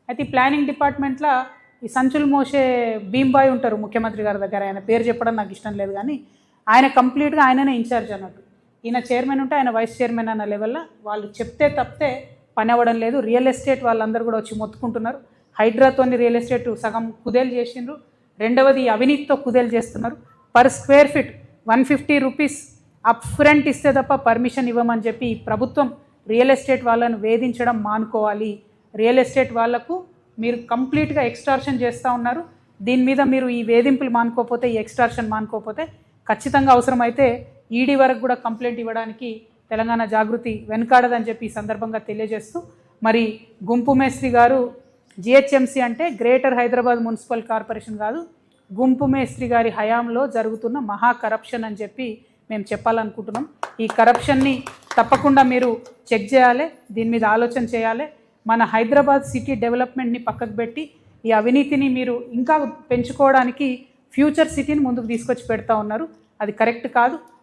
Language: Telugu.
అయితే ఈ ప్లానింగ్ డిపార్ట్మెంట్లో ఈ సంచులు మోసే భీమ్బాయ్ ఉంటారు ముఖ్యమంత్రి గారి దగ్గర, ఆయన పేరు చెప్పడం నాకు ఇష్టం లేదు కానీ ఆయన కంప్లీట్గా ఆయననే ఇన్ఛార్జ్ అన్నట్టు. ఈయన చైర్మన్ ఉంటే ఆయన వైస్ చైర్మన్ అన్న లెవెల్లో వాళ్ళు చెప్తే తప్పితే పని అవ్వడం లేదు. రియల్ ఎస్టేట్ వాళ్ళందరూ కూడా వచ్చి మొత్తుకుంటున్నారు. హైడ్రాతోని రియల్ ఎస్టేట్ సగం కుదేలు చేసిండ్రు, రెండవది అవినీతితో కుదేలు చేస్తున్నారు. Per square feet 150 rupees up front ఇస్తే తప్ప పర్మిషన్ ఇవ్వమని చెప్పి ఈ ప్రభుత్వం రియల్ ఎస్టేట్ వాళ్ళను వేధించడం మానుకోవాలి. రియల్ ఎస్టేట్ వాళ్లకు మీరు కంప్లీట్గా ఎక్స్టార్షన్ చేస్తూ ఉన్నారు. దీని మీద మీరు ఈ వేధింపులు మానుకోకపోతే, ఈ ఎక్స్టార్షన్ మానుకోకపోతే ఖచ్చితంగా అవసరమైతే ఈడీ వరకు కూడా కంప్లైంట్ ఇవ్వడానికి తెలంగాణ జాగృతి వెనుకాడదని చెప్పి ఈ సందర్భంగా తెలియజేస్తూ, మరి గుంపు మేస్త్రి గారు జిహెచ్ఎంసీ అంటే గ్రేటర్ హైదరాబాద్ మున్సిపల్ కార్పొరేషన్ కాదు, గుంపు మేస్త్రి గారి హయాంలో జరుగుతున్న మహా కరప్షన్ అని చెప్పి మేము చెప్పాలనుకుంటున్నాం. ఈ కరప్షన్ని తప్పకుండా మీరు చెక్ చేయాలి, దీని మీద ఆలోచన చేయాలి. మన హైదరాబాద్ సిటీ డెవలప్మెంట్ని పక్కకు పెట్టి ఈ అవినీతిని మీరు ఇంకా పెంచుకోవడానికి ఫ్యూచర్ సిటీని ముందుకు తీసుకొచ్చి పెడతా ఉన్నారు. అది కరెక్ట్ కాదు.